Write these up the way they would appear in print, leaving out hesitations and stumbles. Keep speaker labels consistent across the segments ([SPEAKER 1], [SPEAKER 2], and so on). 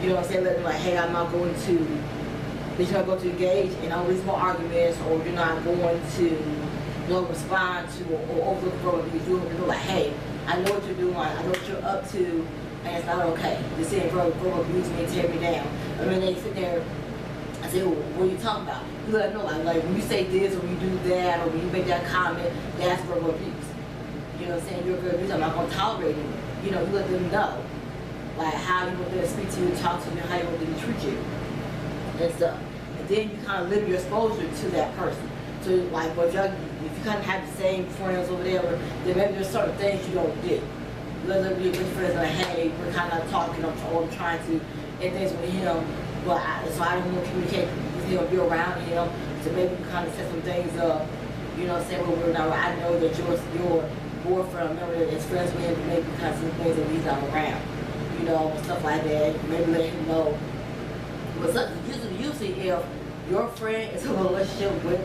[SPEAKER 1] You know what I'm saying? Let them like, hey, I'm not going to, that you're not going to engage in unreasonable arguments, or you're not going to, you know, respond to or overlook verbal abuse. You're like, hey, I know what you're doing, I know what you're up to, and it's not okay. They're saying verbal abuse me, tear me down. I mean, they sit there. I say, well, what are you talking about? You let them know, like when you say this, or when you do that, or when you make that comment, that's verbal abuse. You know what I'm saying? You're verbal abuse. I'm not going to tolerate it. You know, you let them know, like how you want them to speak to you, talk to you, how you want them to treat you, and stuff. And then you kind of limit your exposure to that person. So, like, if you kind of have the same friends or whatever, then maybe there's certain things you don't do. Let them be with friends like, hey, we're kind of talking, I'm trying to end things with him, but so I don't want to communicate with him, be around him, so maybe we kind of set some things up, you know, say, well, we're not, I know that your boyfriend, remember, is friends with him, maybe kind of some things that he's not around, you know, stuff like that, maybe let him know. But usually if your friend is in a relationship with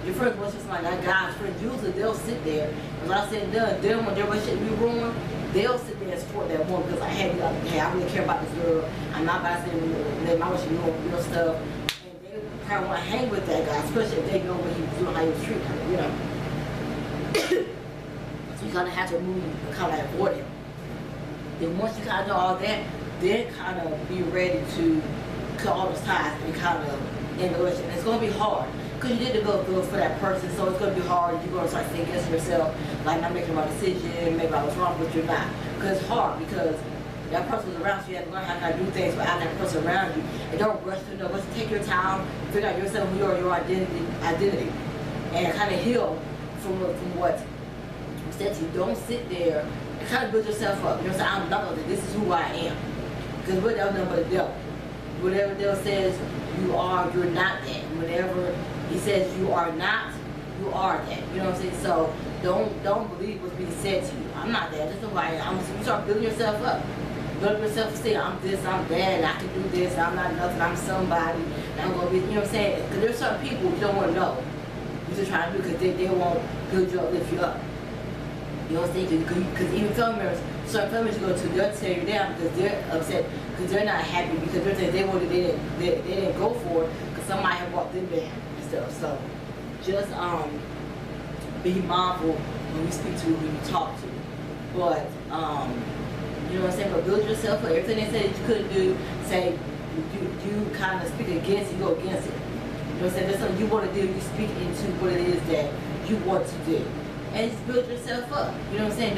[SPEAKER 1] your friend was just like that guy's friend, usually they'll sit there, and when I said done, then when their relationship be ruined, they'll sit there and support that woman because like, hey, I really care about this girl. I'm not about to say let my relationship ruin real stuff. And they probably want to hang with that guy, especially if they know what he was doing, how he was treating her, you know. So you kind of have to move, kind of like avoid him. Then once you kind of know all that, then kind of be ready to cut all those ties and kind of end the relationship. And it's going to be hard. Because you did go good for that person, so it's going to be hard. You're going to start thinking against yourself, like not making the right decision, maybe I was wrong, but you're not. Because it's hard, because that person was around, so you have to learn how to do things without that person around you. And don't rush to know, let's take your time, figure out yourself, your identity, and kind of heal from what was said to you. Don't sit there and kind of build yourself up. You know, say, I'm not going to, this is who I am. Because what else but the devil. Whatever the devil says you are, you're not that. Whatever he says you are not, you are that. You know what I'm saying? So don't believe what's being said to you. I'm not that. That's who I am. You start building yourself up. Building yourself to say, I'm this, I'm that, and I can do this, I'm not nothing, I'm somebody, and I'm going to be, you know what I'm saying? Because there's certain people you don't want to know. You're just trying to do because they won't build you up, lift you up. You know what I'm saying? Because even family members, certain family members you go to, they'll tear you down because they're upset, because they're not happy, because they're saying they didn't go for it, because somebody had brought them down. So just be mindful when you speak to, when you talk to. But you know what I'm saying? But build yourself up. Everything they said that you couldn't do, say you kind of speak against, you go against it. You know what I'm saying? There's something you want to do, you speak into what it is that you want to do, and just build yourself up. You know what I'm saying?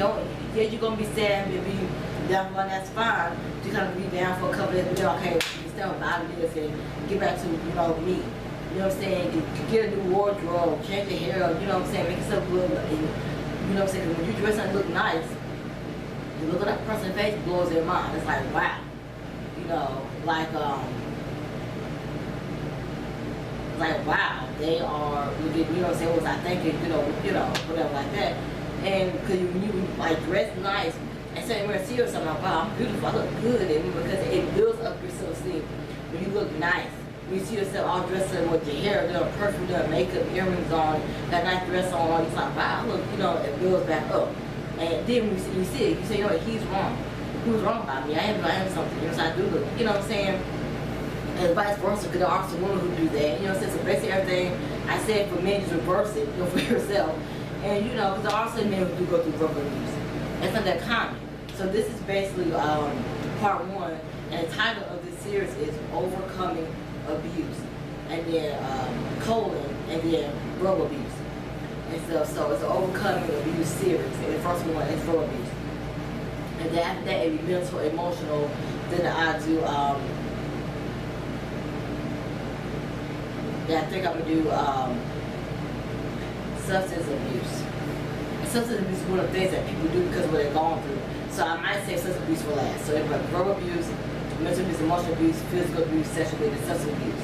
[SPEAKER 1] You're gonna be sad and be down for one, that's fine. You kind of be down for a couple of days, but okay, you step out of this and get back to me. You know what I'm saying? You get a new wardrobe, change your hair up, you know what I'm saying? Make yourself look, you know what I'm saying? When you dress and look nice, you look at that person's face, it blows their mind. It's like, wow. You know, like wow, they are, you know what I'm saying? What was I thinking? You know, whatever like that. And because when you like dress nice and say, when you see yourself, like, wow, I'm beautiful, I look good, and because it builds up your self-esteem. When you look nice. You see yourself all dressed up with your hair done, perfume done, makeup, earrings on, that nice dress on, you're like, wow, look, you know, it builds back up. And then when you see it, you say, you know what, he's wrong. He was wrong about me. I am something. You know, so I do look, you know what I'm saying? And vice versa, because there are some women who do that. You know what I'm saying? So basically everything I said for men, just reverse it, you know, for yourself. And you know, because there are some men who do go through verbal abuse. It's not that common. So this is basically part one, and the title of this series is Overcoming Abuse, and then colon, and then verbal abuse, and stuff. So it's an Overcoming Abuse series, and the first one is verbal abuse, and then after that it'll be mental, emotional. Then I do then I think I'm gonna do substance abuse. And substance abuse is one of the things that people do because of what they're going through. So I might say substance abuse for last. So it's verbal abuse, mental abuse, emotional abuse, physical abuse, sexual abuse, and substance abuse.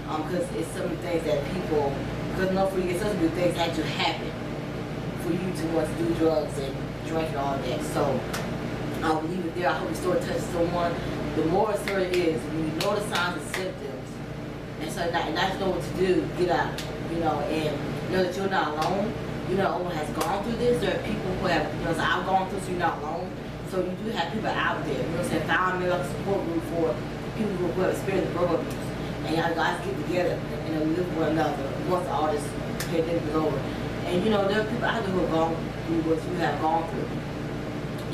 [SPEAKER 1] Because it's some of the things that people, because before you get substance abuse, things had to happen for you to want to do drugs and drink and all that. So I'll leave it there. I hope the story touches someone. The moral story is when you know the signs and symptoms, and so now you know what to do, get out, you know, and know that you're not alone. You know, no one has gone through this. There are people who have, you know, so I've gone through, so you're not alone. So you do have people out there, you know what I'm saying, found be like a support group for people who have experienced drug abuse. And y'all guys get together and live with one another once all this pandemic is over. And you know, there are people out there who have gone through what you have gone through.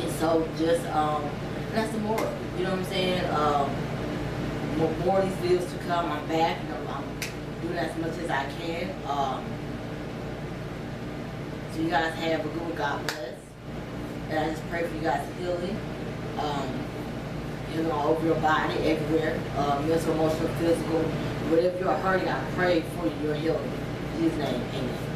[SPEAKER 1] And so just, that's the moral. You know what I'm saying? More of these videos to come. I'm back. You know, I'm doing as much as I can. So you guys have a good one. God bless. And I just pray for you guys healing. Healing all over your body, everywhere. Mental, emotional, physical. Whatever you're hurting, I pray for your healing. In Jesus' name, amen.